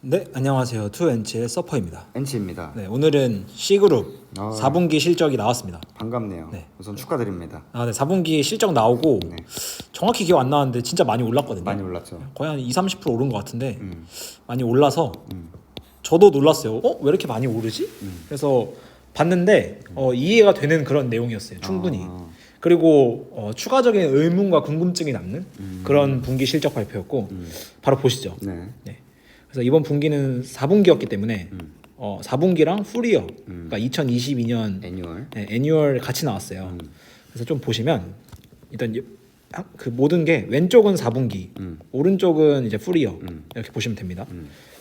네, 안녕하세요. 투엔치의 서퍼입니다. 엔치입니다. 네, 오늘은 C그룹 4분기 실적이 나왔습니다. 반갑네요. 네. 우선 축하드립니다. 네, 4분기 실적 나오고 네. 정확히 기억 안 나는데 진짜 많이 올랐거든요. 많이 올랐죠. 거의 한 20-30% 오른 것 같은데 많이 올라서 저도 놀랐어요. 왜 이렇게 많이 오르지? 그래서 봤는데 이해가 되는 그런 내용이었어요. 충분히. 그리고 추가적인 의문과 궁금증이 남는 그런 분기 실적 발표였고 바로 보시죠. 네. 네. 그래서 이번 분기는 4분기였기 때문에 4분기랑 풀이어 그러니까 2022년 애니얼. 네, 애니얼 같이 나왔어요. 그래서 좀 보시면 일단 그 모든 게 왼쪽은 4분기, 오른쪽은 이제 풀이어 이렇게 보시면 됩니다.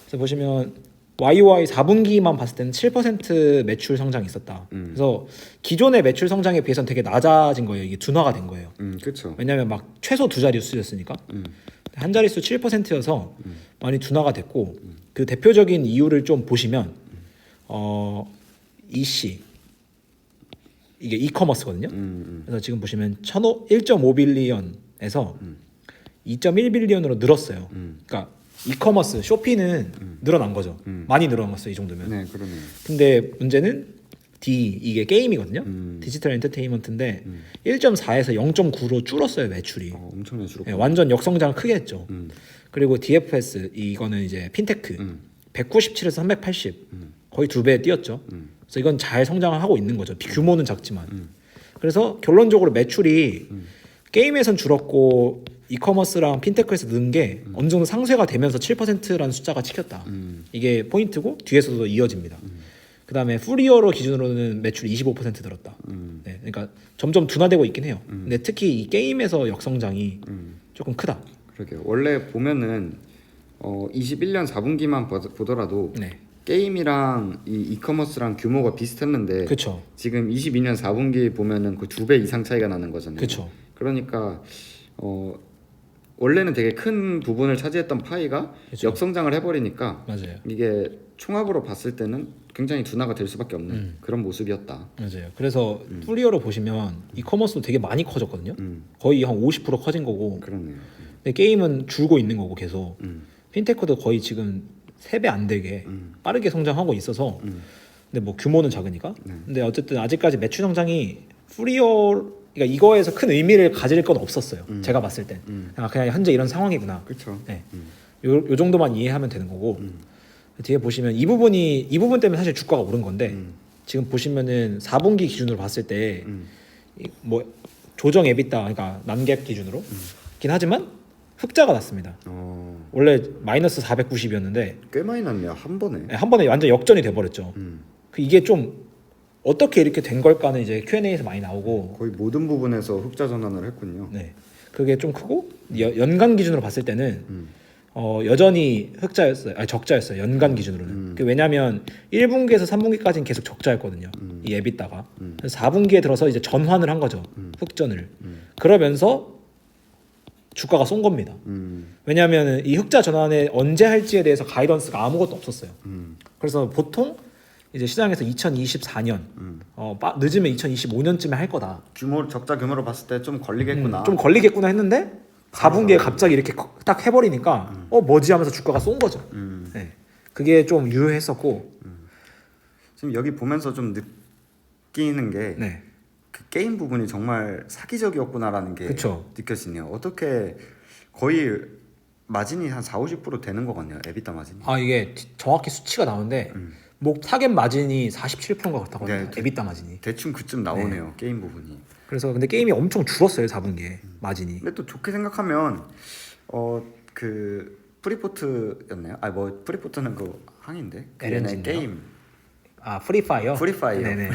그래서 보시면 YY 4분기만 봤을 때는 7% 매출 성장이 있었다. 그래서 기존의 매출 성장에 비해서는 되게 낮아진 거예요. 이게 둔화가 된 거예요. 그렇죠. 왜냐하면 막 최소 두 자릿수였으니까 한 자릿수 7%여서 많이 둔화가 됐고 그 대표적인 이유를 좀 보시면 EC 이게 이커머스거든요. 그래서 지금 보시면 1.5빌리언에서 2.1빌리언으로 늘었어요. 그러니까 이커머스 쇼핑은 늘어난 거죠. 많이 늘어난 거죠 이 정도면. 네, 그러네요. 근데 문제는 이게 게임이거든요. 디지털 엔터테인먼트인데 1.4에서 0.9로 줄었어요 매출이. 엄청나게 줄었고. 네, 완전 역성장을 크게 했죠. 그리고 DFS 이거는 이제 핀테크 197에서 380 거의 2배 뛰었죠. 그래서 이건 잘 성장을 하고 있는 거죠. 규모는 작지만. 그래서 결론적으로 매출이 게임에선 줄었고 이커머스랑 핀테크에서 는 게 어느 정도 상쇄가 되면서 7%라는 숫자가 찍혔다. 이게 포인트고 뒤에서도 이어집니다. 그 다음에 풀이어로 기준으로는 매출이 25% 늘었다. 네, 그러니까 점점 둔화되고 있긴 해요. 근데 특히 이 게임에서 역성장이 조금 크다. 그러게요. 원래 보면은 21년 4분기만 보더라도 네, 게임이랑 이 이커머스랑 규모가 비슷했는데 그렇죠. 지금 22년 4분기 보면은 그 2배 이상 차이가 나는 거잖아요. 그렇죠. 그러니까 원래는 되게 큰 부분을 차지했던 파이가 그쵸. 역성장을 해버리니까 맞아요. 이게 총합으로 봤을 때는 굉장히 둔화가 될 수밖에 없는 그런 모습이었다. 맞아요. 그래서 풀이어로 보시면 이커머스도 되게 많이 커졌거든요. 거의 한 50% 커진 거고. 그러네요. 근데 게임은 줄고 있는 거고 계속. 핀테크도 거의 지금 3배 안 되게 빠르게 성장하고 있어서. 근데 뭐 규모는 작으니까. 근데 어쨌든 아직까지 매출 성장이 그러니까 이거에서 큰 의미를 가질 건 없었어요. 제가 봤을 땐. 그냥 현재 이런 상황이구나. 그렇죠. 네. 요 정도만 이해하면 되는 거고. 뒤에 보시면 이 부분 때문에 사실 주가가 오른 건데 지금 보시면은 4분기 기준으로 봤을 때 뭐 조정 EBITDA 그러니까 난갭 기준으로 긴 하지만 흑자가 났습니다. 원래 마이너스 490이었는데 꽤 많이 났네요. 한 번에. 한 번에 완전 역전이 돼버렸죠. 이게 좀 어떻게 이렇게 된 걸까는 이제 Q&A에서 많이 나오고 거의 모든 부분에서 흑자 전환을 했군요. 네, 그게 좀 크고 연간 기준으로 봤을 때는 여전히 적자였어요. 연간 기준으로는. 왜냐하면 1분기에서 3분기까지는 계속 적자였거든요. 이 에비타가. 그래서 4분기에 들어서 이제 전환을 한 거죠. 흑전을. 그러면서 주가가 쏜 겁니다. 왜냐하면 이 흑자 전환에 언제 할지에 대해서 가이던스가 아무것도 없었어요. 그래서 보통 이제 시장에서 2024년 늦으면 2025년쯤에 할 거다. 적자 규모로 봤을 때 좀 걸리겠구나. 좀 걸리겠구나 했는데 4분기에 갑자기 이렇게 딱 해버리니까 뭐지 하면서 주가가 쏜 거죠. 네. 그게 좀 유효했었고 지금 여기 보면서 좀 느끼는 게 네. 그 게임 부분이 정말 사기적이었구나라는 게 그쵸. 느껴지네요. 어떻게 거의 마진이 한 4-50% 되는 것 같네요. 에비타 마진이. 이게 정확히 수치가 나오는데 뭐 타겟 마진이 47%인 것 같다거든요. 네. 에비타 마진이. 대충 그쯤 나오네요. 게임 부분이. 그래서 근데 게임이 엄청 줄었어요 4분기에 마진이. 근데 또 좋게 생각하면 그 프리포트였나요? 뭐 프리포트는 그 항인데 그 LNG 인데요? 게임 프리파이어. 프리파이어. 네네.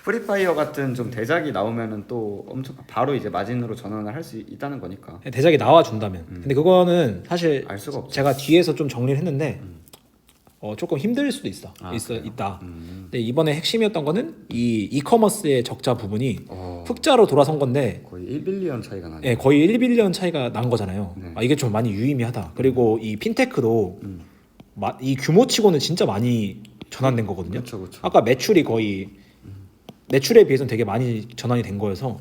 프리파이어 같은 좀 대작이 나오면은 또 엄청 바로 이제 마진으로 전환을 할 수 있다는 거니까 대작이 나와 준다면. 근데 그거는 사실 알 수가 없죠. 제가 뒤에서 좀 정리를 했는데 조금 힘들 수도 있다. 근데 이번에 핵심이었던 거는 이 이커머스의 적자 부분이 흑자로 돌아선 건데 거의 1빌리언 차이가 나네요. 네, 거의 1빌리언 차이가 난 거잖아요. 네. 이게 좀 많이 유의미하다. 그리고 이 핀테크도 이 규모치고는 진짜 많이 전환된 거거든요. 그쵸. 아까 매출이 거의 매출에 비해서는 되게 많이 전환이 된 거여서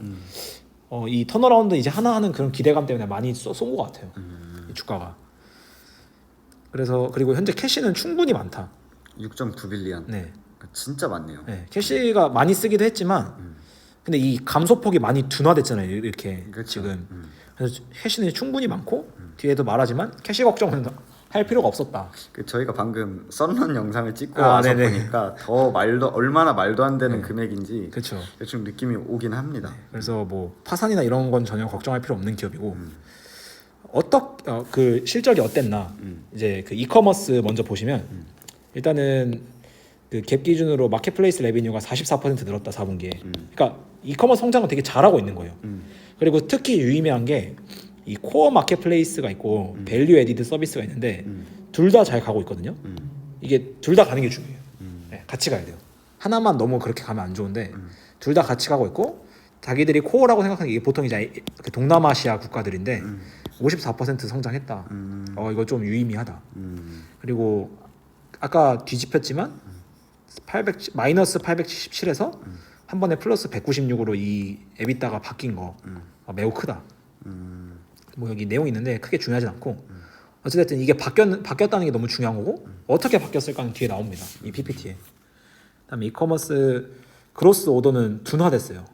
이 턴어라운드 이제 하나 하는 그런 기대감 때문에 많이 쏜 것 같아요. 이 주가가. 그래서 그리고 현재 캐시는 충분히 많다. 6.9 빌리언. 네. 진짜 많네요. 네. 캐시가 많이 쓰기도 했지만 근데 이 감소폭이 많이 둔화됐잖아요. 이렇게 그쵸. 지금. 그래서 캐시는 충분히 많고 뒤에도 말하지만 캐시 걱정은 할 필요가 없었다. 저희가 방금 썬런 영상을 찍고 아, 와서 네네. 보니까 더 얼마나 말도 안 되는 금액인지 그렇죠. 대충 느낌이 오긴 합니다. 그래서 뭐 파산이나 이런 건 전혀 걱정할 필요 없는 기업이고 그 실적이 어땠나 이제 그 이커머스 먼저 보시면 일단은 그 갭 기준으로 마켓플레이스 레비뉴가 44% 늘었다 4분기에. 그러니까 이커머스 성장은 되게 잘하고 있는 거예요. 그리고 특히 유의미한 게 이 코어 마켓플레이스가 있고 밸류 에디드 서비스가 있는데 둘 다 잘 가고 있거든요. 이게 둘 다 가는 게 중요해요. 네, 같이 가야 돼요. 하나만 너무 그렇게 가면 안 좋은데 둘 다 같이 가고 있고 자기들이 코어라고 생각하는 게 이게 보통 이제 그 동남아시아 국가들인데 54% 성장했다. 이거 좀 유의미하다. 그리고 아까 뒤집혔지만 마이너스 877에서 한 번에 플러스 196으로 이 에비타가 바뀐 거 매우 크다. 뭐 여기 내용이 있는데 크게 중요하진 않고 어쨌든 이게 바뀌었다는 게 너무 중요한 거고 어떻게 바뀌었을까는 뒤에 나옵니다. 이 PPT에. 그다음에 이커머스 그로스 오더는 둔화됐어요.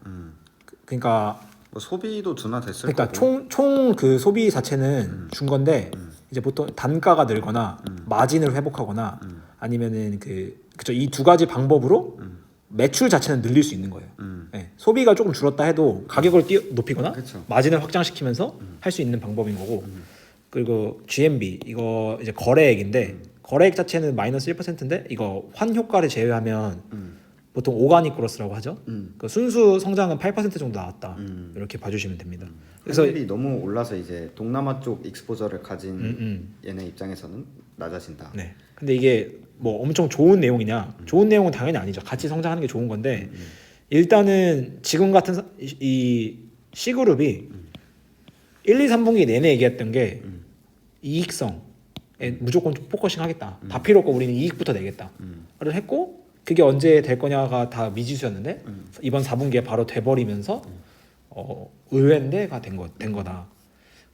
그러니까 뭐 소비도 둔화됐을 그러니까 거고. 총 그 소비 자체는 준 건데 이제 보통 단가가 늘거나 마진을 회복하거나 아니면은 그쵸 이 두 가지 방법으로 매출 자체는 늘릴 수 있는 거예요. 네, 소비가 조금 줄었다 해도 가격을 높이거나 그쵸. 마진을 확장시키면서 할 수 있는 방법인 거고 그리고 GMB 이거 이제 거래액인데 거래액 자체는 마이너스 1%인데 이거 환 효과를 제외하면 보통 오가닉 그로스라고 하죠. 그 순수 성장은 8% 정도 나왔다. 이렇게 봐주시면 됩니다. 그래서 환율이 너무 올라서 이제 동남아 쪽 익스포저를 가진 얘네 입장에서는 낮아진다. 네. 근데 이게 뭐 엄청 좋은 내용이냐? 좋은 내용은 당연히 아니죠. 같이 성장하는 게 좋은 건데 일단은 지금 같은 이 C그룹이 1, 2, 3분기 내내 얘기했던 게 이익성에 무조건 포커싱 하겠다. 다 필요 없고 우리는 이익부터 내겠다를 했고 그게 언제 될 거냐가 다 미지수였는데 이번 4분기에 바로 돼버리면서 의외인데가 된 거다.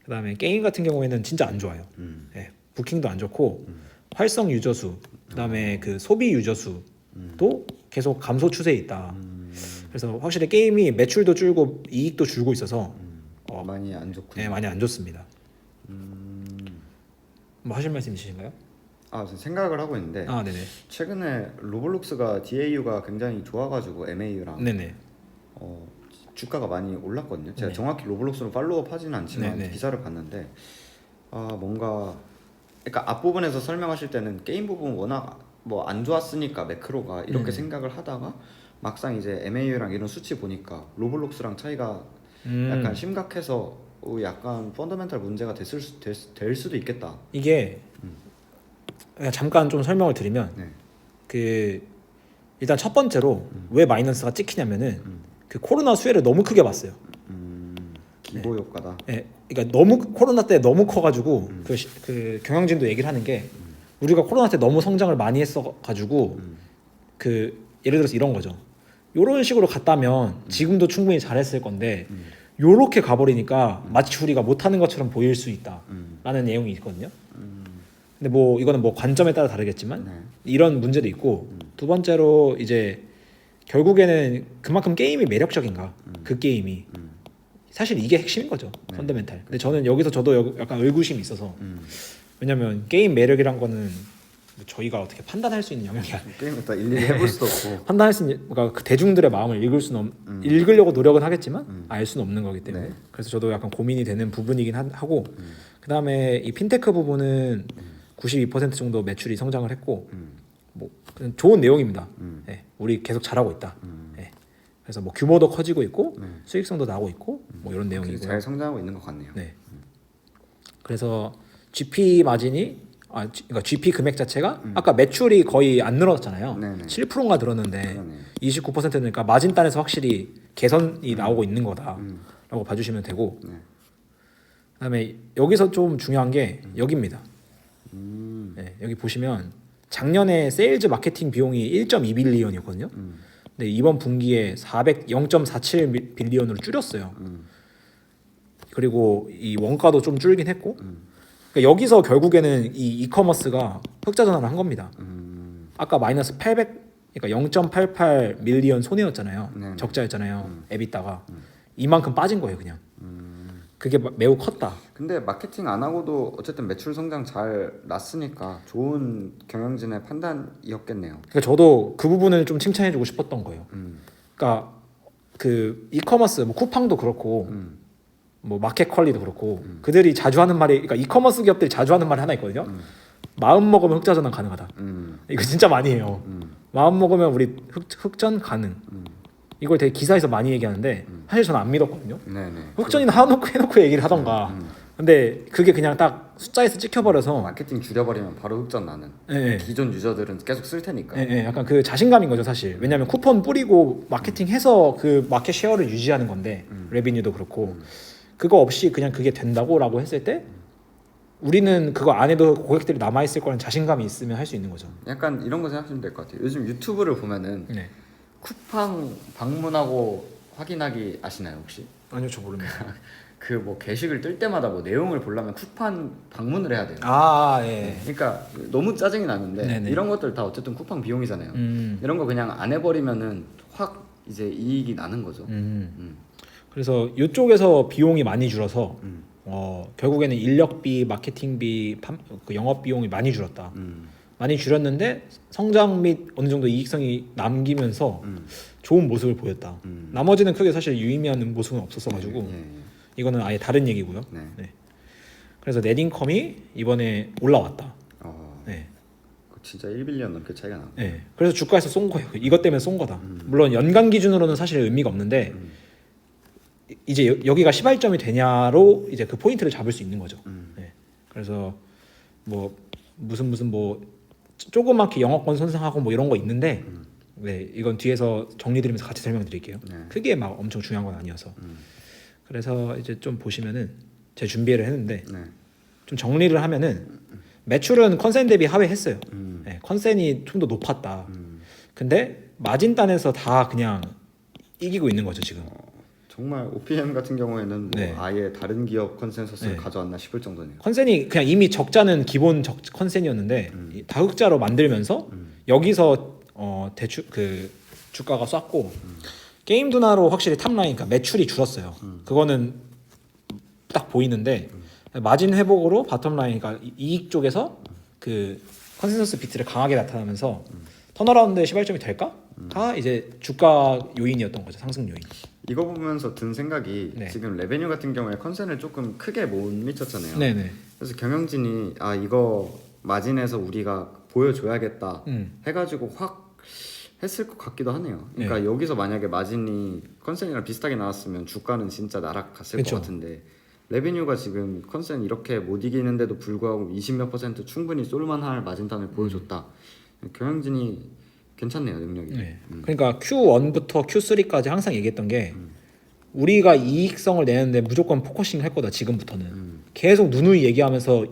그다음에 게임 같은 경우에는 진짜 안 좋아요. 네, 부킹도 안 좋고 활성 유저 수, 그다음에 그 소비 유저 수도 계속 감소 추세에 있다. 그래서 확실히 게임이 매출도 줄고 이익도 줄고 있어서 많이 안 좋군요. 네, 많이 안 좋습니다. 뭐 하실 말씀 있으신가요? 지금 생각을 하고 있는데 아, 네네. 최근에 로블록스가 DAU가 굉장히 좋아가지고 MAU랑 네네. 주가가 많이 올랐거든요. 제가 네. 정확히 로블록스로 팔로우업 하지는 않지만 네네. 기사를 봤는데 뭔가 그러니까 앞부분에서 설명하실 때는 게임 부분 워낙 뭐 안 좋았으니까 매크로가 이렇게 생각을 하다가 막상 이제 MAU랑 이런 수치 보니까 로블록스랑 차이가 약간 심각해서 약간 펀더멘탈 문제가 될 수도 있겠다. 이게 그냥 잠깐 좀 설명을 드리면 네. 그 일단 첫 번째로 왜 마이너스가 찍히냐면은 그 코로나 수혜를 너무 크게 봤어요. 기보 효과다. 예, 그러니까 너무 코로나 때 너무 커가지고 그 경영진도 얘기를 하는 게 우리가 코로나 때 너무 성장을 많이 했어가지고 그 예를 들어서 이런 거죠. 이런 식으로 갔다면 지금도 충분히 잘했을 건데 요렇게 가버리니까 마치 우리가 못하는 것처럼 보일 수 있다라는 내용이 있거든요. 근데 뭐 이거는 뭐 관점에 따라 다르겠지만 네. 이런 문제도 있고 두 번째로 이제 결국에는 그만큼 게임이 매력적인가 그 게임이 사실 이게 핵심인 거죠. 펀더멘탈. 근데 저는 여기서 저도 약간 의구심이 있어서 왜냐면 게임 매력이란 거는 뭐 저희가 어떻게 판단할 수 있는 영역이 아니에요. 게임을 다 일일이 해볼 수도 없고. 판단할 수 있는 그러니까 그 대중들의 마음을 읽으려고 노력은 하겠지만 알 수는 없는 거기 때문에 네. 그래서 저도 약간 고민이 되는 부분이긴 하고 그다음에 이 핀테크 부분은 92% 정도 매출이 성장을 했고 뭐 좋은 내용입니다. 네, 우리 계속 잘하고 있다. 네, 그래서 뭐 규모도 커지고 있고 수익성도 나고 있고 뭐 이런 내용이고요. 잘 성장하고 있는 것 같네요. 네. 그래서 GP 마진이 그러니까 GP 금액 자체가 아까 매출이 거의 안 늘었잖아요. 네네. 7%가 늘었는데 그러네요. 29%니까 마진단에서 확실히 개선이 나오고 있는 거다라고 봐주시면 되고. 네. 그다음에 여기서 좀 중요한 게 여기입니다. 네, 여기 보시면 작년에 세일즈 마케팅 비용이 1.2빌리언이었거든요. 근데 이번 분기에 0.47 빌리언으로 줄였어요. 그리고 이 원가도 좀 줄긴 했고 그러니까 여기서 결국에는 이 이커머스가 흑자 전환을 한 겁니다. 아까 마이너스 800 그러니까 0.88 밀리언 손해였잖아요. 네. 적자였잖아요. 에비타가 이만큼 빠진 거예요, 그냥. 그게 매우 컸다. 근데 마케팅 안 하고도 어쨌든 매출 성장 잘 났으니까 좋은 경영진의 판단이었겠네요. 그러니까 저도 그 부분을 좀 칭찬해주고 싶었던 거예요. 그러니까 그 이커머스 뭐 쿠팡도 그렇고 뭐 마켓컬리도 그렇고 그들이 자주 하는 말이 그러니까 이커머스 기업들이 자주 하는 말이 하나 있거든요. 마음 먹으면 흑자 전환 가능하다. 이거 진짜 많이 해요. 마음 먹으면 우리 흑전 가능. 이걸 되게 기사에서 많이 얘기하는데 사실 저는 안 믿었거든요. 네네. 흑전이나 해놓고 얘기를 하던가. 근데 그게 그냥 딱 숫자에서 찍혀버려서 마케팅 줄여버리면 바로 흑전 나는. 예, 기존 유저들은 계속 쓸 테니까. 예, 약간 그 자신감인 거죠 사실. 왜냐하면 쿠폰 뿌리고 마케팅해서 그 마켓 쉐어를 유지하는 건데 레비뉴도 그렇고 그거 없이 그냥 그게 된다고라고 했을 때 우리는 그거 안 해도 고객들이 남아 있을 거라는 자신감이 있으면 할 수 있는 거죠. 약간 이런 거 생각하시면 될 것 같아요. 요즘 유튜브를 보면은 네. 쿠팡 방문하고 확인하기 아시나요 혹시? 아니요, 저 모릅니다. 그 뭐 게시글 뜰 때마다 뭐 내용을 보려면 쿠팡 방문을 해야 돼요. 아, 예. 그러니까 너무 짜증이 나는데 네네. 이런 것들 다 어쨌든 쿠팡 비용이잖아요. 이런 거 그냥 안 해버리면은 확 이제 이익이 나는 거죠. 그래서 이쪽에서 비용이 많이 줄어서 결국에는 인력비, 마케팅비, 그 영업 비용이 많이 줄었다. 많이 줄였는데 성장 및 어느 정도 이익성이 남기면서 좋은 모습을 보였다. 나머지는 크게 사실 유의미한 모습은 없었어가지고 예, 예. 이거는 아예 다른 얘기고요. 네. 네. 그래서 넷인컴이 이번에 올라왔다. 네. 진짜 1빌리언 넘게 차이가 나고. 네. 그래서 주가에서 쏜 거예요. 이것 때문에 쏜 거다. 물론 연간 기준으로는 사실 의미가 없는데 이제 여기가 시발점이 되냐로 이제 그 포인트를 잡을 수 있는 거죠. 네. 그래서 뭐 무슨 뭐 조그맣게 영업권 손상하고 뭐 이런 거 있는데 네, 이건 뒤에서 정리드리면서 같이 설명드릴게요. 네. 크게 막 엄청 중요한 건 아니어서. 그래서 이제 좀 보시면은 제 준비를 했는데 네. 좀 정리를 하면은 매출은 컨센 대비 하회했어요. 네, 컨센이 좀 더 높았다. 근데 마진단에서 다 그냥 이기고 있는 거죠 지금. 정말 OPM 같은 경우에는 뭐 네. 아예 다른 기업 컨센서스를 네. 가져왔나 싶을 정도네요. 컨센이 그냥 이미 적자는 기본 컨센이었는데 이 다흑자로 만들면서 여기서 대출 그 주가가 쐈고 게임 둔화로 확실히 탑라인 그러니까 매출이 줄었어요. 그거는 딱 보이는데 마진 회복으로 바텀라인 그러니까 이익 쪽에서 그 컨센서스 비트를 강하게 나타나면서 턴어라운드의 시발점이 될까?가 이제 주가 요인이었던 거죠. 상승 요인. 이거 보면서 든 생각이 네. 지금 레베뉴 같은 경우에 컨센을 조금 크게 못 미쳤잖아요. 네네. 그래서 경영진이 아 이거 마진에서 우리가 보여줘야겠다 해가지고 확 했을 것 같기도 하네요. 그러니까 여기서 만약에 마진이 컨센이랑 비슷하게 나왔으면 주가는 진짜 나락갔을 그쵸. 것 같은데 레베뉴가 지금 컨센 이렇게 못 이기는데도 불구하고 20몇 % 충분히 쏠만할 마진단을 보여줬다. 경영진이 괜찮네요 능력이. 네. 그러니까 Q1부터 Q3까지 항상 얘기했던 게 우리가 이익성을 내는데 무조건 포커싱 할 거다 지금부터는. 계속 누누이 얘기하면서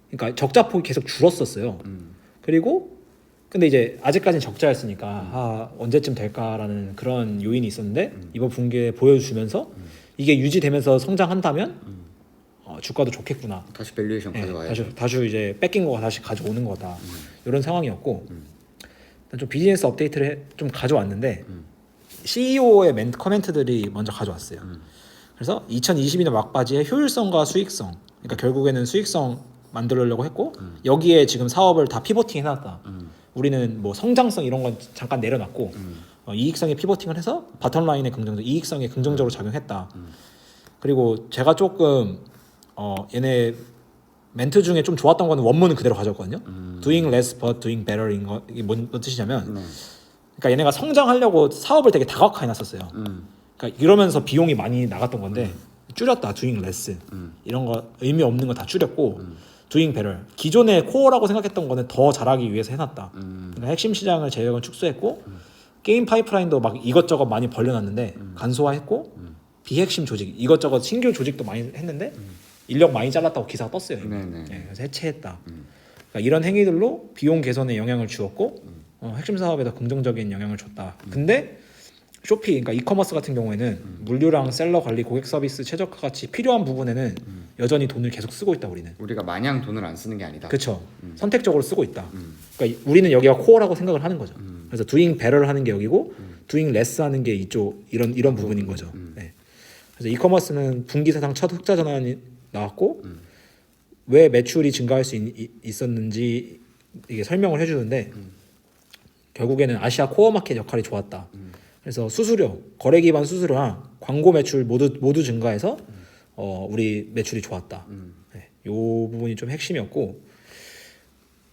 그러니까 적자폭이 계속 줄었었어요. 그리고 근데 이제 아직까지는 적자였으니까 아, 언제쯤 될까라는 그런 요인이 있었는데 이번 분기에 보여주면서 이게 유지되면서 성장한다면 주가도 좋겠구나. 다시 밸류에이션 네, 가져와야죠. 다시 이제 뺏긴 거가 다시 가져오는 거다. 이런 상황이었고 일단 좀 비즈니스 업데이트를 좀 가져왔는데 CEO의 커멘트들이 먼저 가져왔어요. 그래서 2022년 막바지에 효율성과 수익성, 그러니까 결국에는 수익성 만들려고 했고 여기에 지금 사업을 다 피보팅 해놨다. 우리는 뭐 성장성 이런 건 잠깐 내려놨고 이익성에 피보팅을 해서 바텀라인의 긍정적, 이익성에 긍정적으로 작용했다. 그리고 제가 조금 얘네 멘트 중에 좀 좋았던 거는 원문은 그대로 가져왔거든요. Doing less but doing better인 거 이게 뭔 뜻이냐면, 그러니까 얘네가 성장하려고 사업을 되게 다각화해 놨었어요. 그러니까 이러면서 비용이 많이 나갔던 건데 줄였다. Doing less 이런 거 의미 없는 거 다 줄였고 Doing better 기존의 코어라고 생각했던 거는 더 잘하기 위해서 해놨다. 그러니까 핵심 시장을 제약은 축소했고 게임 파이프라인도 막 이것저것 많이 벌려놨는데 간소화했고 비핵심 조직 이것저것 신규 조직도 많이 했는데 인력 많이 잘랐다고 기사가 떴어요. 네, 그래서 해체했다. 그러니까 이런 행위들로 비용 개선에 영향을 주었고 핵심 사업에도 긍정적인 영향을 줬다. 근데 쇼피, 그러니까 이커머스 같은 경우에는 물류랑 셀러 관리, 고객 서비스 최적화 같이 필요한 부분에는 여전히 돈을 계속 쓰고 있다 우리는. 우리가 마냥 돈을 안 쓰는 게 아니다. 그렇죠. 선택적으로 쓰고 있다. 그러니까 우리는 여기가 코어라고 생각을 하는 거죠. 그래서 doing better를 하는 게 여기고 doing less 하는 게 이쪽 이런 부분인 거죠. 네. 그래서 이커머스는 분기 사상 첫 흑자 전환이 나왔고 왜 매출이 증가할 수 있었는지 이게 설명을 해주는데 결국에는 아시아 코어 마켓 역할이 좋았다. 그래서 수수료, 거래 기반 수수료랑 광고 매출 모두 증가해서 우리 매출이 좋았다. 네, 요 부분이 좀 핵심이었고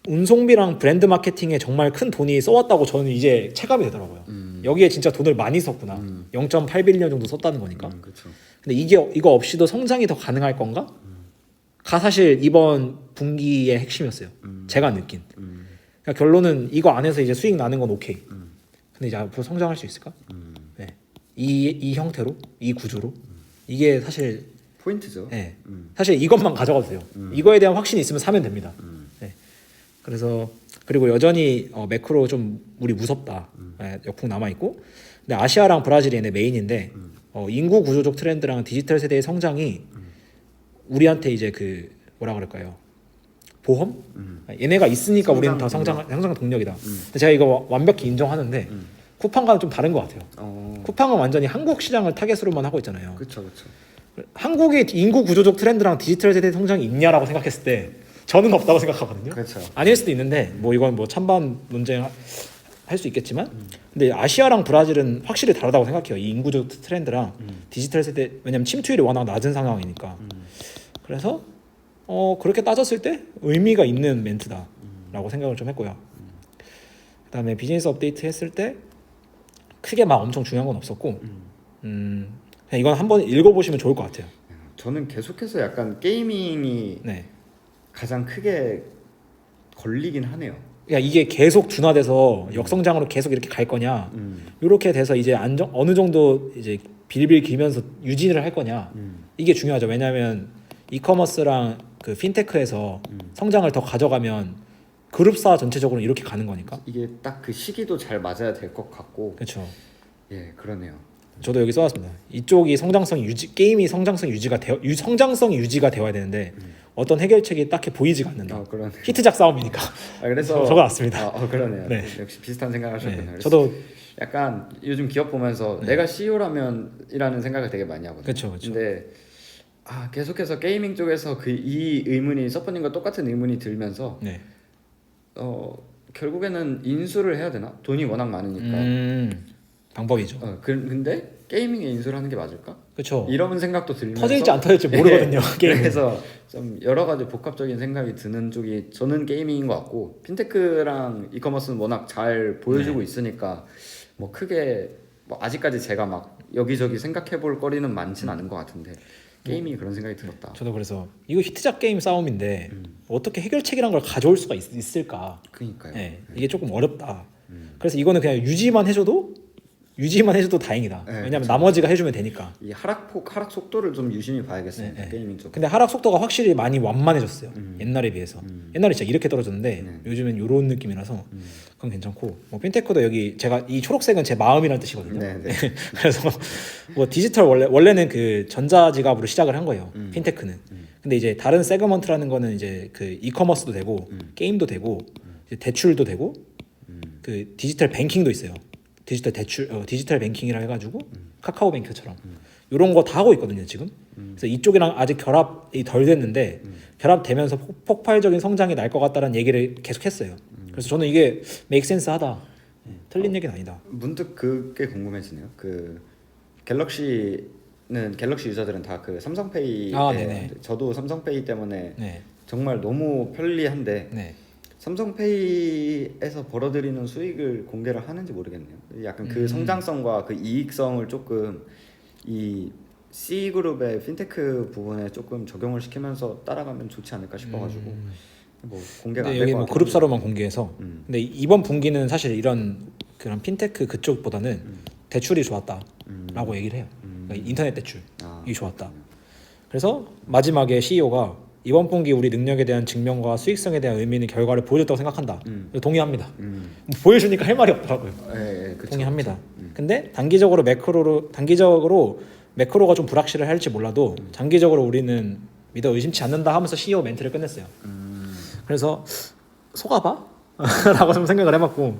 운송비랑 브랜드 마케팅에 정말 큰 돈이 써왔다고 저는 이제 체감이 되더라고요. 여기에 진짜 돈을 많이 썼구나. 0.8빌리언 정도 썼다는 거니까. 그렇죠. 근데 이거 없이도 성장이 더 가능할 건가? 가 사실 이번 분기의 핵심이었어요. 제가 느낀. 그러니까 결론은 이거 안에서 이제 수익 나는 건 오케이. 근데 이제 앞으로 성장할 수 있을까? 네. 이 형태로, 이 구조로 이게 사실 포인트죠. 네. 사실 이것만 가져가도 돼요. 이거에 대한 확신이 있으면 사면 됩니다. 네. 그래서 그리고 여전히 매크로 좀 우리 무섭다. 네, 역풍 남아 있고. 근데 아시아랑 브라질이 얘네 메인인데 인구 구조적 트렌드랑 디지털 세대의 성장이 우리한테 이제 그 뭐라 그럴까요? 보험? 얘네가 있으니까 우리는 더 성장 동력이다. 근데 제가 이거 완벽히 인정하는데 쿠팡과는 좀 다른 것 같아요. 쿠팡은 완전히 한국 시장을 타겟으로만 하고 있잖아요. 그렇죠, 그렇죠. 한국의 인구 구조적 트렌드랑 디지털 세대 성장이 있냐라고 생각했을 때 저는 없다고 생각하거든요. 그렇죠. 아닐 수도 있는데 뭐 이건 뭐 찬반 논쟁 할 수 있겠지만 근데 아시아랑 브라질은 확실히 다르다고 생각해요. 이 인구적 트렌드랑 디지털 세대 왜냐면 침투율이 워낙 낮은 상황이니까. 그래서 그렇게 따졌을 때 의미가 있는 멘트다라고 생각을 좀 했고요. 그다음에 비즈니스 업데이트 했을 때 크게 막 엄청 중요한 건 없었고 그냥 이건 한번 읽어보시면 좋을 것 같아요. 저는 계속해서 약간 게이밍이 네. 가장 크게 걸리긴 하네요. 그러니까 이게 계속 둔화돼서 역성장으로 계속 이렇게 갈 거냐 이렇게 돼서 이제 어느 정도 이제 빌빌 길면서 유지를 할 거냐 이게 중요하죠. 왜냐하면 이커머스랑 그 핀테크에서 성장을 더 가져가면 그룹사 전체적으로 이렇게 가는 거니까. 이게 딱 그 시기도 잘 맞아야 될 것 같고. 그렇죠. 예, 그러네요. 저도 여기 써놨습니다. 이쪽이 게임이 성장성이 유지가 되어야 되는데 어떤 해결책이 딱히 보이지가 않는다. 그러네. 히트작 싸움이니까. 그래서 적어놨습니다. 그러네요. 네. 역시 비슷한 생각하셨군요. 네. 저도 약간 요즘 기업 보면서 내가 CEO라면이라는 생각을 되게 많이 하거든요. 그렇죠, 그렇죠. 근데 계속해서 게이밍 쪽에서 이 의문이 서퍼님과 똑같은 의문이 들면서 네. 결국에는 인수를 해야 되나? 돈이 워낙 많으니까. 방법이죠. 근데 게이밍에 인수를 하는 게 맞을까? 그렇죠. 이런 생각도 들면서 터질지 안 터질지 모르거든요. 게임. 그래서 좀 여러 가지 복합적인 생각이 드는 쪽이 저는 게이밍인 것 같고 핀테크랑 이커머스는 워낙 잘 보여주고 있으니까 뭐 크게 뭐 아직까지 제가 막 여기저기 생각해볼 거리는 많진 않은 것 같은데 게임이 그런 생각이 들었다. 저도 그래서 이거 히트작 게임 싸움인데 어떻게 해결책이란 걸 가져올 수가 있을까? 그러니까요. 네, 이게 조금 어렵다. 그래서 이거는 그냥 유지만 해줘도 다행이다. 네, 왜냐면 그쵸. 나머지가 해주면 되니까. 이 하락 속도를 좀 유심히 봐야겠습니다. 네. 게이밍 쪽. 근데 하락 속도가 확실히 많이 완만해졌어요. 옛날에 비해서. 옛날에 진짜 이렇게 떨어졌는데 요즘엔 이런 느낌이라서 그건 괜찮고. 뭐 핀테크도 여기 제가 이 초록색은 제 마음이라는 뜻이거든요. 네. 그래서 뭐 디지털 원래는 그 전자지갑으로 시작을 한 거예요. 핀테크는. 근데 이제 다른 세그먼트라는 거는 이제 그 이커머스도 되고 게임도 되고 이제 대출도 되고 그 디지털 뱅킹도 있어요. 디지털 대출, 디지털 뱅킹이라 해가지고 카카오뱅크처럼 이런 거 다 하고 있거든요 지금. 그래서 이쪽이랑 아직 결합이 덜 됐는데 결합되면서 폭발적인 성장이 날 것 같다는 얘기를 계속했어요. 그래서 저는 이게 메이크 센스하다. 틀린 얘기는 아니다. 문득 그게 궁금해지네요. 그 갤럭시 유저들은 다 그 삼성페이. 네네. 저도 삼성페이 때문에 네. 정말 너무 편리한데. 네. 삼성페이에서 벌어들이는 수익을 공개를 하는지 모르겠네요. 약간 그 성장성과 그 이익성을 조금 이 C그룹의 핀테크 부분에 조금 적용을 시키면서 따라가면 좋지 않을까 싶어가지고 뭐 공개가 안 근데 될 여기 것 뭐 같아요. 그룹사로만 공개해서. 근데 이번 분기는 사실 이런 그런 핀테크 그쪽보다는 대출이 좋았다라고 얘기를 해요. 그러니까 인터넷 대출이 좋았다. 그래서 마지막에 CEO가 이번 분기 우리 능력에 대한 증명과 수익성에 대한 의미 있는 결과를 보여줬다고 생각한다. 동의합니다. 뭐 보여주니까 할 말이 없더라고요. 그쵸, 동의합니다. 근데 단기적으로 매크로가 좀 불확실을 할지 몰라도 장기적으로 우리는 믿어 의심치 않는다 하면서 CEO 멘트를 끝냈어요. 그래서 속아봐? 라고 좀 생각을 해봤고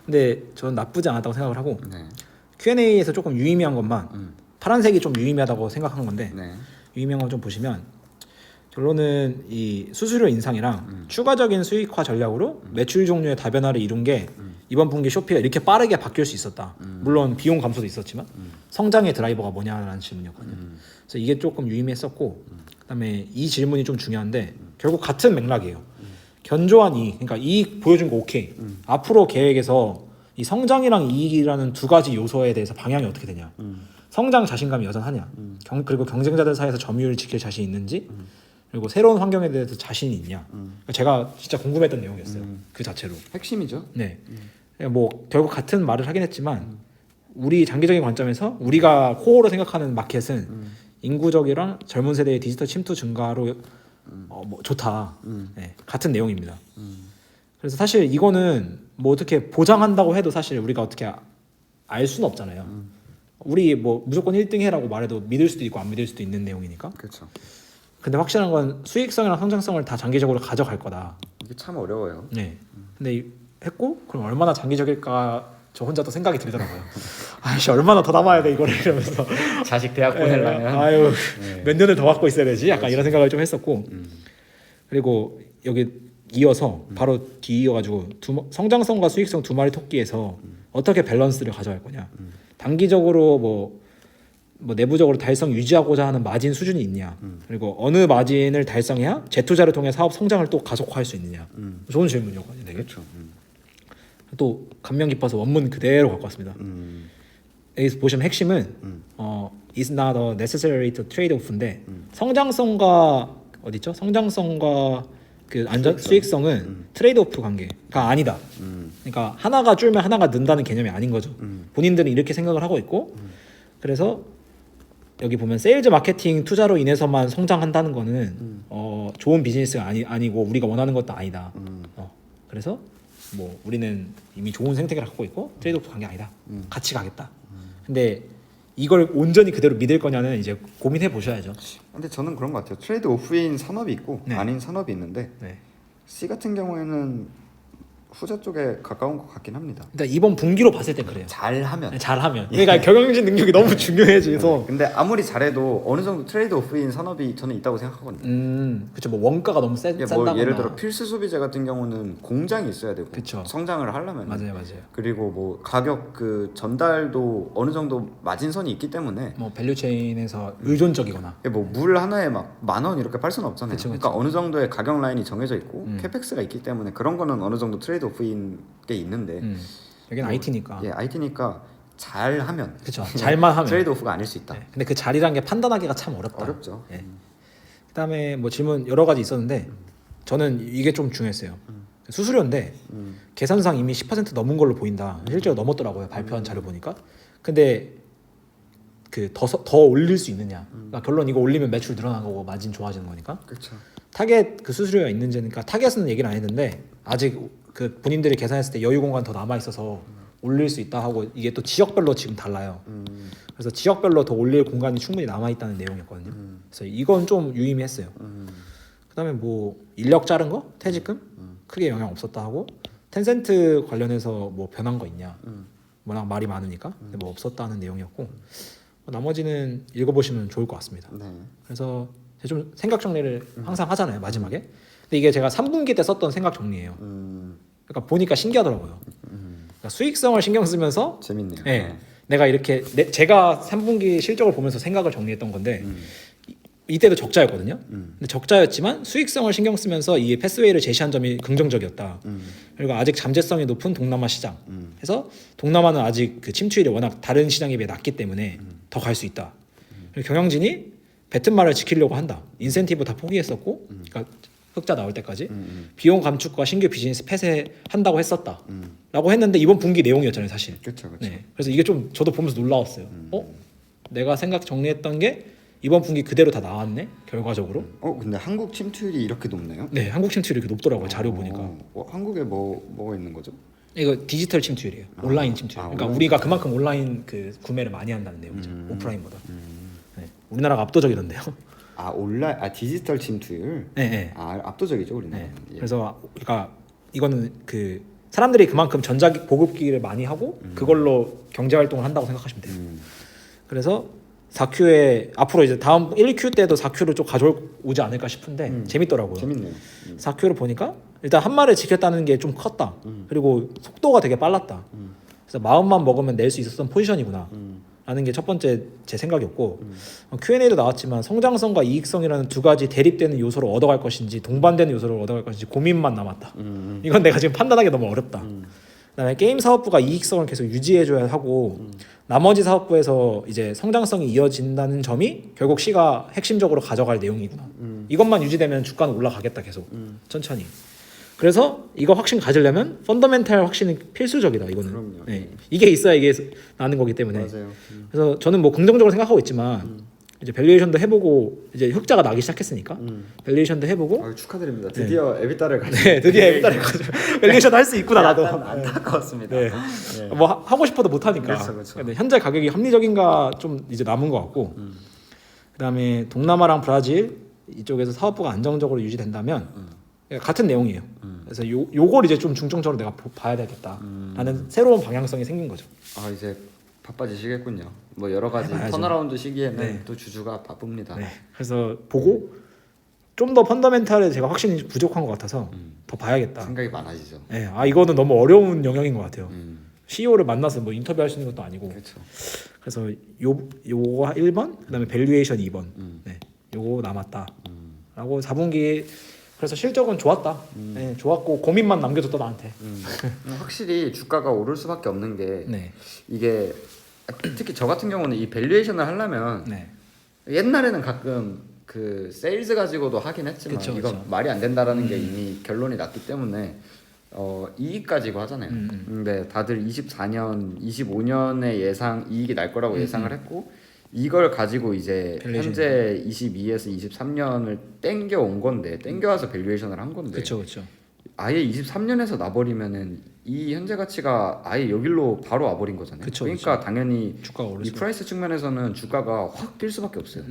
근데 저는 나쁘지 않았다고 생각을 하고 네. Q&A에서 조금 유의미한 것만 파란색이 좀 유의미하다고 생각한 건데 네. 유의미한 거 좀 보시면 결론은 이 수수료 인상이랑 추가적인 수익화 전략으로 매출 종류의 다변화를 이룬 게 이번 분기 쇼피가 이렇게 빠르게 바뀔 수 있었다. 물론 비용 감소도 있었지만 성장의 드라이버가 뭐냐라는 질문이었거든요. 그래서 이게 조금 유의미했었고 그다음에 이 질문이 좀 중요한데 결국 같은 맥락이에요. 견조한 이익, 그러니까 이익 보여준 거 오케이. 앞으로 계획에서 이 성장이랑 이익이라는 두 가지 요소에 대해서 방향이 어떻게 되냐. 성장 자신감이 여전하냐. 그리고 경쟁자들 사이에서 점유율을 지킬 자신이 있는지. 그리고 새로운 환경에 대해서 자신이 있냐. 그러니까 제가 진짜 궁금했던 내용이었어요. 그 자체로. 핵심이죠. 네. 뭐 결국 같은 말을 하긴 했지만 우리 장기적인 관점에서 우리가 코어로 생각하는 마켓은 인구적이랑 젊은 세대의 디지털 침투 증가로 뭐 좋다. 네, 같은 내용입니다. 그래서 사실 이거는 뭐 어떻게 보장한다고 해도 사실 우리가 어떻게 알 수는 없잖아요. 우리 뭐 무조건 1등 해라고 말해도 믿을 수도 있고 안 믿을 수도 있는 내용이니까. 그렇죠. 근데 확실한 건 수익성이랑 성장성을 다 장기적으로 가져갈 거다. 이게 참 어려워요. 네. 근데 했고 그럼 얼마나 장기적일까 저 혼자 또 생각이 들더라고요. 아이씨 얼마나 더 남아야 돼 이거를 이러면서 자식 대학 보내려면 아유 네. 몇 년을 더 갖고 있어야 되지? 약간 이런 생각을 좀 했었고 그리고 여기 이어서 바로 뒤이어가지고 성장성과 수익성 두 마리 토끼에서 어떻게 밸런스를 가져갈 거냐. 단기적으로 뭐 내부적으로 달성 유지하고자 하는 마진 수준이 있냐. 그리고 어느 마진을 달성해야 재투자를 통해 사업 성장을 또 가속화할 수 있느냐. 좋은 질문이었거든요. 되게. 그렇죠. 또 감명 깊어서 원문 그대로 갖고 왔습니다. 여기서 보시면 핵심은 is not a necessary to trade off인데 성장성과 어디 있죠? 성장성과 그 안전 수익성은 트레이드 오프 관계가 아니다. 그러니까 하나가 줄면 하나가 는다는 개념이 아닌 거죠. 본인들은 이렇게 생각을 하고 있고 그래서 여기 보면 세일즈 마케팅 투자로 인해서만 성장한다는 거는 좋은 비즈니스가 아니고 우리가 원하는 것도 아니다. 그래서 뭐 우리는 이미 좋은 생태계를 갖고 있고 트레이드 오프 관계 아니다. 같이 가겠다. 근데 이걸 온전히 그대로 믿을 거냐는 이제 고민해 보셔야죠. 근데 저는 그런 것 같아요. 트레이드 오프인 산업이 있고 네. 아닌 산업이 있는데 네. C 같은 경우에는 후자 쪽에 가까운 것 같긴 합니다. 일단 이번 분기로 봤을 때 그래요. 잘하면. 잘하면. 그러니까 경영진 능력이 너무 중요해져서. 근데 아무리 잘해도 어느 정도 트레이드 오프인 산업이 저는 있다고 생각하거든요. 그렇죠. 뭐 원가가 너무 센다거나. 뭐 예를 들어 필수 소비재 같은 경우는 공장이 있어야 되고 그쵸. 성장을 하려면 맞아요. 그리고 뭐 가격 그 전달도 어느 정도 마진선이 있기 때문에 뭐 밸류체인에서 의존적이거나. 뭐 물 하나에 막 10,000원 이렇게 팔 수는 없잖아요. 그쵸. 그러니까 어느 정도의 가격 라인이 정해져 있고 캐펙스가 있기 때문에 그런 거는 어느 정도 트레이드 오프인 게 있는데 여기는 IT니까. 예, IT니까 잘하면 그렇죠. 잘만 하면 트레이드 오프가 아닐 수 있다. 네. 근데 그 자리란 게 판단하기가 참 어렵다. 어렵죠. 네. 그다음에 뭐 질문 여러 가지 있었는데 저는 이게 좀 중요했어요. 수수료인데 계산상 이미 10% 넘은 걸로 보인다. 실제로 넘었더라고요. 발표한 자료 보니까. 근데 그 더 올릴 수 있느냐. 그러니까 결론 이거 올리면 매출 늘어난 거고 마진 좋아지는 거니까. 그렇죠. 타겟 그 수수료가 있는지니까 타겟은 얘기를 안 했는데 아직 그 본인들이 계산했을 때 여유 공간 더 남아 있어서 올릴 수 있다 하고 이게 또 지역별로 지금 달라요. 그래서 지역별로 더 올릴 공간이 충분히 남아 있다는 내용이었거든요. 그래서 이건 좀 유의미했어요. 그다음에 뭐 인력 자른 거 퇴직금 크게 영향 없었다 하고 텐센트 관련해서 뭐 변한 거 있냐? 워낙 말이 많으니까 근데 뭐 없었다는 내용이었고 나머지는 읽어보시면 좋을 것 같습니다. 네. 그래서 제가 좀 생각 정리를 항상 하잖아요 마지막에. 근데 이게 제가 3분기 때 썼던 생각 정리예요. 그러니까 보니까 신기하더라고요. 그러니까 수익성을 신경 쓰면서 재밌네요. 네, 내가 이렇게 제가 3분기 실적을 보면서 생각을 정리했던 건데 이때도 적자였거든요. 근데 적자였지만 수익성을 신경 쓰면서 이 패스웨이를 제시한 점이 긍정적이었다. 그리고 아직 잠재성이 높은 동남아 시장. 해서 동남아는 아직 그 침투율이 워낙 다른 시장에 비해 낮기 때문에 더 갈 수 있다. 그리고 경영진이 뱉은 말을 지키려고 한다. 인센티브 다 포기했었고, 그러니까 흑자 나올 때까지 비용 감축과 신규 비즈니스 폐쇄한다고 했었다. 라고 했는데 이번 분기 내용이었잖아요, 사실. 그렇죠. 네. 그래서 이게 좀 저도 보면서 놀라웠어요. 내가 생각 정리했던 게 이번 분기 그대로 다 나왔네, 결과적으로. 근데 한국 침투율이 이렇게 높나요? 네, 한국 침투율이 이렇게 높더라고요, 자료 보니까. 한국에 뭐가 있는 거죠? 이거 디지털 침투율이에요. 온라인 침투율. 그러니까 온라인 우리가 그만큼 온라인 그 구매를 많이 한다는 내용이죠. 오프라인보다. 네. 우리나라가 압도적이던데요. 온라인 디지털 침투율. 네, 네. 압도적이죠 우리는. 네. 예. 그래서 그러니까 이거는 그 사람들이 그만큼 전자 보급기를 많이 하고 그걸로 경제 활동을 한다고 생각하시면 돼요. 그래서 4Q에 앞으로 이제 다음 1Q 때도 4Q를 좀 가져오지 않을까 싶은데 재밌더라고요. 재밌네요. 4Q를 보니까 일단 한 말을 지켰다는 게 좀 컸다. 그리고 속도가 되게 빨랐다. 그래서 마음만 먹으면 낼 수 있었던 포지션이구나. 라는 게 첫 번째 제 생각이었고 Q&A도 나왔지만 성장성과 이익성이라는 두 가지 대립되는 요소를 얻어갈 것인지 동반되는 요소를 얻어갈 것인지 고민만 남았다. 이건 내가 지금 판단하기 너무 어렵다. 그다음에 게임 사업부가 이익성을 계속 유지해줘야 하고 나머지 사업부에서 이제 성장성이 이어진다는 점이 결국 C가 핵심적으로 가져갈 내용이구나. 이것만 유지되면 주가는 올라가겠다 계속 천천히. 그래서 이거 확신 가지려면 펀더멘탈 확신이 필수적이다. 이거는. 그럼요. 네. 이게 있어야 이게 나는 거기 때문에. 맞아요. 그래서 저는 뭐 긍정적으로 생각하고 있지만 이제 밸류에이션도 해보고 이제 흑자가 나기 시작했으니까 밸류에이션도 해보고 축하드립니다. 드디어 에비타를 가지고. 네, 드디어 에비타를 가지고 밸류에이션 할 수 있구나 나도. 약간 안타까웠습니다. 네. 뭐 하고 싶어도 못 하니까. 그렇죠. 근데 현재 가격이 합리적인가 좀 이제 남은 것 같고. 그다음에 동남아랑 브라질 이쪽에서 사업부가 안정적으로 유지된다면 같은 내용이에요. 그래서 요걸 이제 좀 중점적으로 내가 봐야 되겠다라는 새로운 방향성이 생긴 거죠. 이제 바빠지시겠군요. 뭐 여러 가지 해봐야죠. 턴어라운드 시기에는 네. 또 주주가 바쁩니다. 네. 그래서 보고 좀 더 펀더멘탈에 제가 확신이 부족한 것 같아서 더 봐야겠다. 생각이 많아지죠. 네. 이거는 너무 어려운 영역인 것 같아요. 음. CEO를 만나서 뭐 인터뷰할 수 있는 것도 아니고. 그렇죠. 그래서 요거 1번, 그다음에 밸류에이션 2번. 네. 요거 남았다라고 4분기 그래서 실적은 좋았다. 네, 좋았고 고민만 남겨줬다 나한테. 확실히 주가가 오를 수밖에 없는 게 네. 이게 특히 저 같은 경우는 이 밸류에이션을 하려면 네. 옛날에는 가끔 그 세일즈 가지고도 하긴 했지만 그쵸, 이거 그쵸. 말이 안 된다라는 게 이미 결론이 났기 때문에 이익 가지고 하잖아요. 근데 다들 24년, 25년의 예상 이익이 날 거라고 예상을 했고 이걸 가지고 이제 밸류에이션. 현재 22에서 23년을 땡겨 온 건데 땡겨와서 밸류에이션을 한 건데 그렇죠. 아예 23년에서 나버리면은 이 현재 가치가 아예 여기로 바로 와버린 거잖아요. 그쵸, 그러니까 당연히 주가가 오를 이 프라이스 측면에서는 주가가 확 뛸 수밖에 없어요.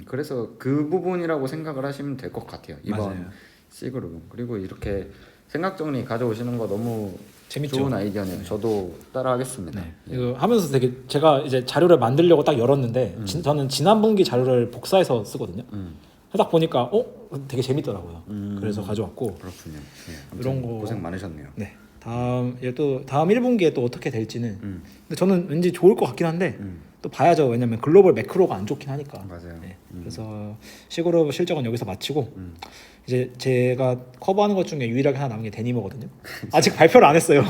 그래서 그 부분이라고 생각을 하시면 될 것 같아요. 이번 맞아요. C그룹은. 그리고 이렇게 생각 정리 가져오시는 거 너무 재밌죠. 좋은 아이디어네요. 저도 따라하겠습니다. 네. 이거 하면서 되게 제가 이제 자료를 만들려고 딱 열었는데 저는 지난 분기 자료를 복사해서 쓰거든요. 딱 보니까 되게 재밌더라고요. 그래서 가져왔고 그렇군요. 네, 이런 아무튼 거 고생 많으셨네요. 네. 다음 1분기에 또 어떻게 될지는 근데 저는 왠지 좋을 것 같긴 한데 또 봐야죠. 왜냐면 글로벌 매크로가 안 좋긴 하니까. 맞아요. 네. 그래서 시그룹 실적은 여기서 마치고 이제 제가 커버하는 것 중에 유일하게 하나 남은 게 데니머거든요. 아직 발표를 안 했어요.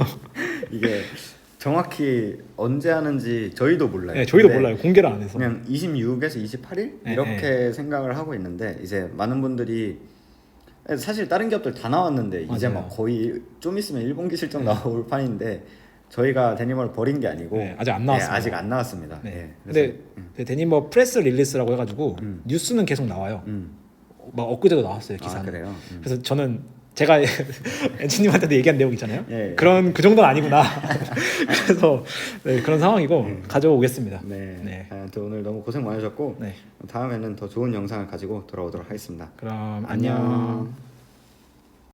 이게 정확히 언제 하는지 저희도 몰라요. 네, 저희도 근데 몰라요. 공개를 안 해서. 그냥 26에서 28일 네, 이렇게 생각을 하고 있는데 이제 많은 분들이 사실 다른 기업들 다 나왔는데 이제 맞아요. 막 거의 좀 있으면 1분기 실적 나올 판인데 저희가 데니머를 버린 게 아니고 네, 아직 안 나왔습니다. 아직 안 나왔습니다. 네. 예, 근데 그 데니머 프레스 릴리스라고 해가지고 뉴스는 계속 나와요. 막 엊그제도 나왔어요 기사는. 그래요? 그래서 저는 제가 엔지님한테도 얘기한 내용 있잖아요. 예. 그런 그 정도는 아니구나. 그래서 네, 그런 상황이고 가져오겠습니다. 네. 네. 아무튼 오늘 너무 고생 많으셨고 네. 다음에는 더 좋은 영상을 가지고 돌아오도록 하겠습니다. 그럼 안녕. 안녕.